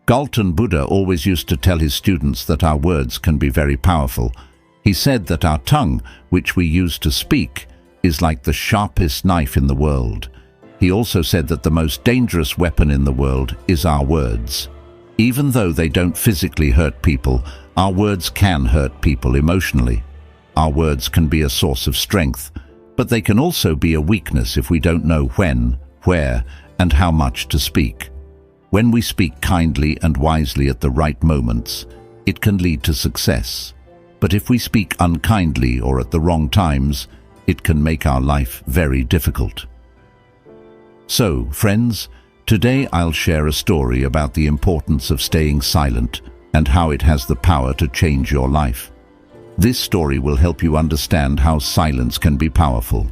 Galton Buddha always used to tell his students that our words can be very powerful. He said that our tongue, which we use to speak, is like the sharpest knife in the world. He also said that the most dangerous weapon in the world is our words. Even though they don't physically hurt people, our words can hurt people emotionally. Our words can be a source of strength, but they can also be a weakness if we don't know when, where, and how much to speak. When we speak kindly and wisely at the right moments, it can lead to success. But if we speak unkindly or at the wrong times, it can make our life very difficult. So, friends, today I'll share a story about the importance of staying silent and how it has the power to change your life. This story will help you understand how silence can be powerful.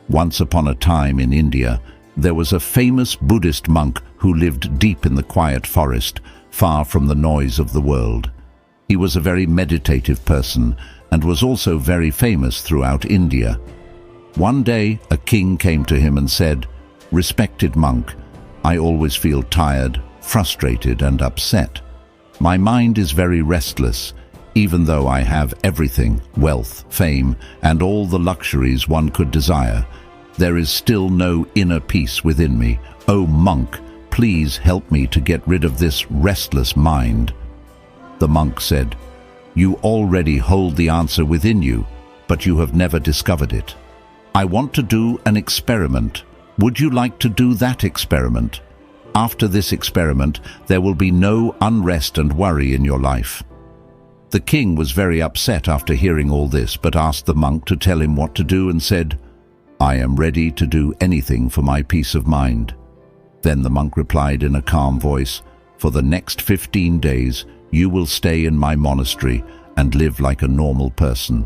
Once upon a time in India, there was a famous Buddhist monk who lived deep in the quiet forest, far from the noise of the world. He was a very meditative person and was also very famous throughout India. One day, a king came to him and said, "Respected monk, I always feel tired, frustrated, and upset. My mind is very restless. Even though I have everything, wealth, fame, and all the luxuries one could desire, there is still no inner peace within me. Oh monk, please help me to get rid of this restless mind." The monk said, "You already hold the answer within you, but you have never discovered it. I want to do an experiment. Would you like to do that experiment? After this experiment, there will be no unrest and worry in your life." The king was very upset after hearing all this, but asked the monk to tell him what to do and said, "I am ready to do anything for my peace of mind." Then the monk replied in a calm voice, "For the next 15 days, you will stay in my monastery and live like a normal person.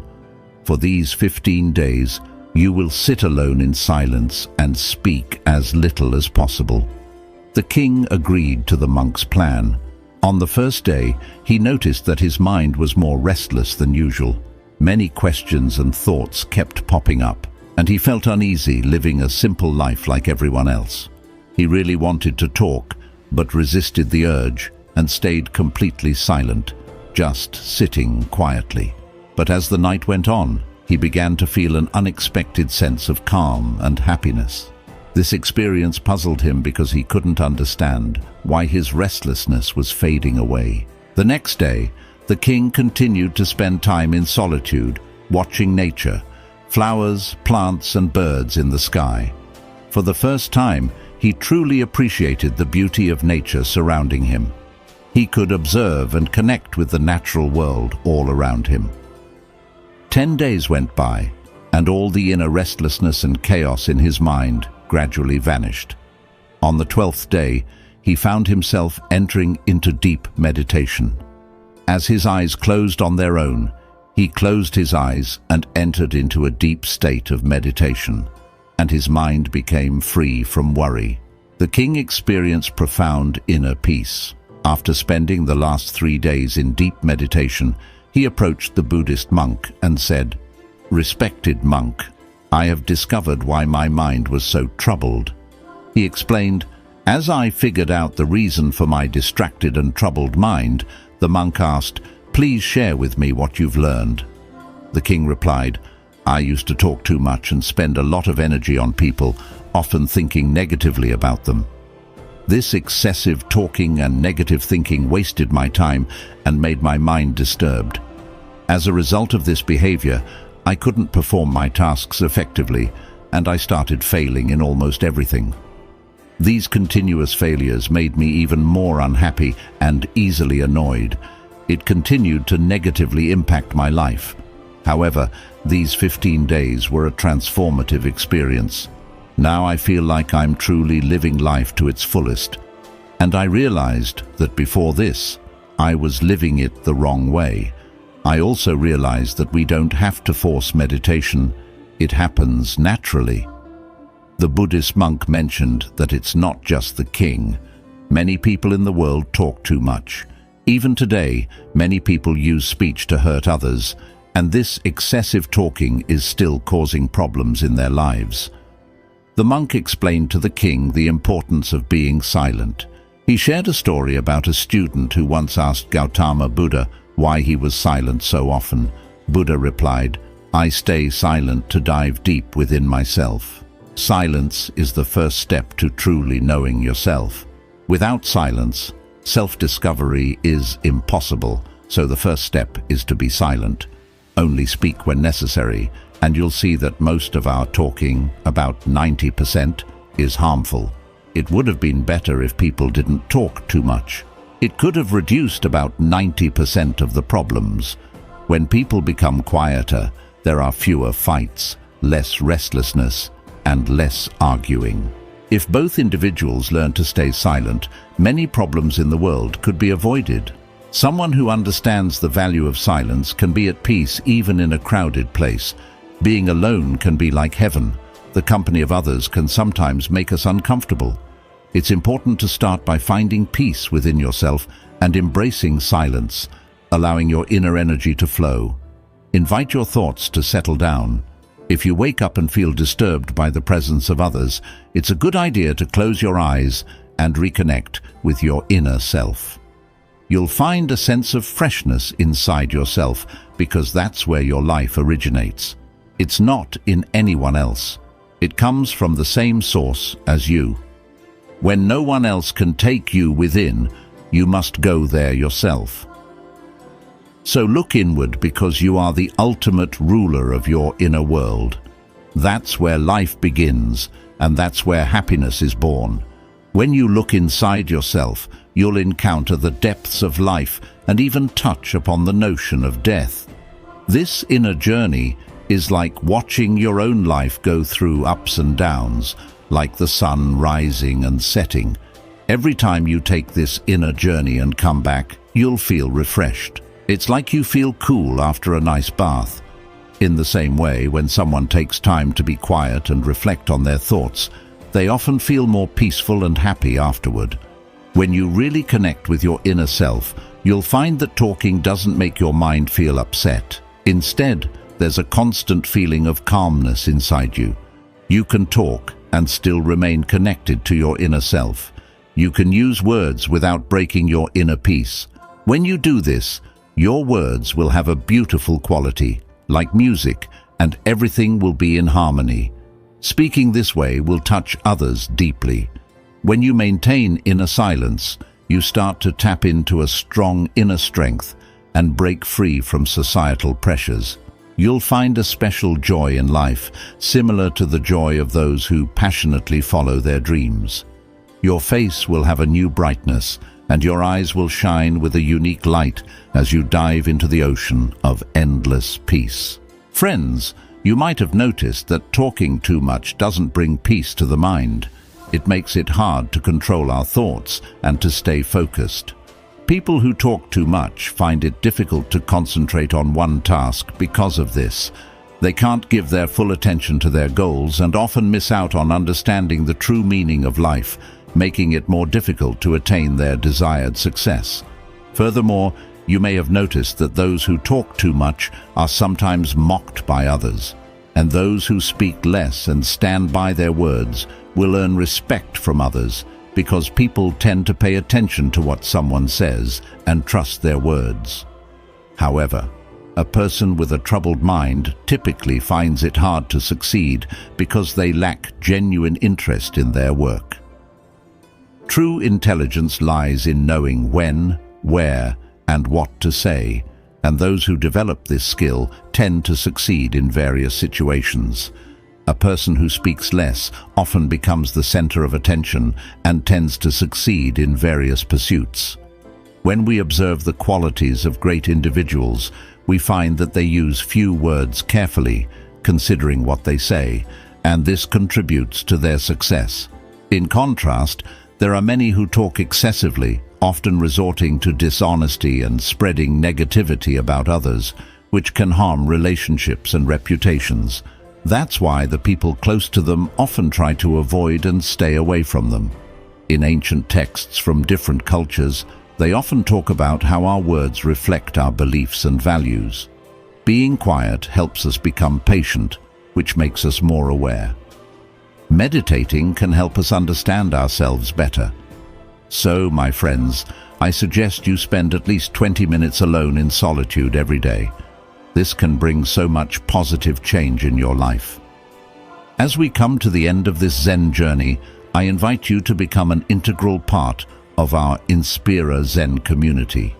For these 15 days, you will sit alone in silence and speak as little as possible." The king agreed to the monk's plan. On the first day, he noticed that his mind was more restless than usual. Many questions and thoughts kept popping up, and he felt uneasy living a simple life like everyone else. He really wanted to talk, but resisted the urge and stayed completely silent, just sitting quietly. But as the night went on, he began to feel an unexpected sense of calm and happiness. This experience puzzled him because he couldn't understand why his restlessness was fading away. The next day, the king continued to spend time in solitude, watching nature, flowers, plants, and birds in the sky. For the first time, he truly appreciated the beauty of nature surrounding him. He could observe and connect with the natural world all around him. 10 days went by, and all the inner restlessness and chaos in his mind gradually vanished. On the 12th day, he found himself entering into deep meditation. As his eyes closed on their own, he closed his eyes and entered into a deep state of meditation, and his mind became free from worry. The king experienced profound inner peace. After spending the last 3 days in deep meditation, he approached the Buddhist monk and said, "Respected monk, I have discovered why my mind was so troubled." He explained, "As I figured out the reason for my distracted and troubled mind," the monk asked, "Please share with me what you've learned." The king replied, "I used to talk too much and spend a lot of energy on people, often thinking negatively about them. This excessive talking and negative thinking wasted my time and made my mind disturbed. As a result of this behavior, I couldn't perform my tasks effectively, and I started failing in almost everything. These continuous failures made me even more unhappy and easily annoyed. It continued to negatively impact my life. However, these 15 days were a transformative experience. Now I feel like I'm truly living life to its fullest. And I realized that before this, I was living it the wrong way. I also realized that we don't have to force meditation. It happens naturally." The Buddhist monk mentioned that it's not just the king. Many people in the world talk too much. Even today, many people use speech to hurt others, and this excessive talking is still causing problems in their lives. The monk explained to the king the importance of being silent. He shared a story about a student who once asked Gautama Buddha why he was silent so often. Buddha replied, "I stay silent to dive deep within myself." Silence is the first step to truly knowing yourself. Without silence, self-discovery is impossible, so the first step is to be silent. Only speak when necessary, and you'll see that most of our talking, about 90%, is harmful. It would have been better if people didn't talk too much. It could have reduced about 90% of the problems. When people become quieter, there are fewer fights, less restlessness, and less arguing. If both individuals learn to stay silent, many problems in the world could be avoided. Someone who understands the value of silence can be at peace even in a crowded place. Being alone can be like heaven. The company of others can sometimes make us uncomfortable. It's important to start by finding peace within yourself and embracing silence, allowing your inner energy to flow. Invite your thoughts to settle down. If you wake up and feel disturbed by the presence of others, it's a good idea to close your eyes and reconnect with your inner self. You'll find a sense of freshness inside yourself because that's where your life originates. It's not in anyone else. It comes from the same source as you. When no one else can take you within, you must go there yourself. So look inward because you are the ultimate ruler of your inner world. That's where life begins, and that's where happiness is born. When you look inside yourself, you'll encounter the depths of life and even touch upon the notion of death. This inner journey is like watching your own life go through ups and downs, like the sun rising and setting. Every time you take this inner journey and come back, you'll feel refreshed. It's like you feel cool after a nice bath. In the same way, when someone takes time to be quiet and reflect on their thoughts, they often feel more peaceful and happy afterward. When you really connect with your inner self, you'll find that talking doesn't make your mind feel upset. Instead, there's a constant feeling of calmness inside you. You can talk and still remain connected to your inner self. You can use words without breaking your inner peace. When you do this, your words will have a beautiful quality, like music, and everything will be in harmony. Speaking this way will touch others deeply. When you maintain inner silence, you start to tap into a strong inner strength and break free from societal pressures. You'll find a special joy in life, similar to the joy of those who passionately follow their dreams. Your face will have a new brightness, and your eyes will shine with a unique light as you dive into the ocean of endless peace. Friends, you might have noticed that talking too much doesn't bring peace to the mind. It makes it hard to control our thoughts and to stay focused. People who talk too much find it difficult to concentrate on one task because of this. They can't give their full attention to their goals and often miss out on understanding the true meaning of life, making it more difficult to attain their desired success. Furthermore, you may have noticed that those who talk too much are sometimes mocked by others, and those who speak less and stand by their words will earn respect from others because people tend to pay attention to what someone says and trust their words. However, a person with a troubled mind typically finds it hard to succeed because they lack genuine interest in their work. True intelligence lies in knowing when, where, and what to say, and those who develop this skill tend to succeed in various situations. A person who speaks less often becomes the center of attention and tends to succeed in various pursuits. When we observe the qualities of great individuals, we find that they use few words carefully, considering what they say, and this contributes to their success. In contrast, there are many who talk excessively, often resorting to dishonesty and spreading negativity about others, which can harm relationships and reputations. That's why the people close to them often try to avoid and stay away from them. In ancient texts from different cultures, they often talk about how our words reflect our beliefs and values. Being quiet helps us become patient, which makes us more aware. Meditating can help us understand ourselves better. So, my friends, I suggest you spend at least 20 minutes alone in solitude every day. This can bring so much positive change in your life. As we come to the end of this Zen journey, I invite you to become an integral part of our Inspira Zen community.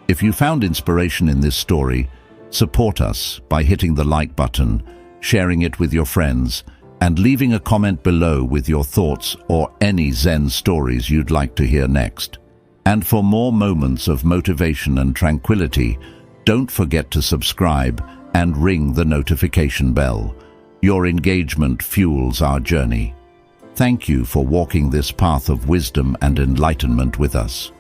If you found inspiration in this story, support us by hitting the like button, sharing it with your friends, and leaving a comment below with your thoughts or any Zen stories you'd like to hear next. And for more moments of motivation and tranquility, don't forget to subscribe and ring the notification bell. Your engagement fuels our journey. Thank you for walking this path of wisdom and enlightenment with us.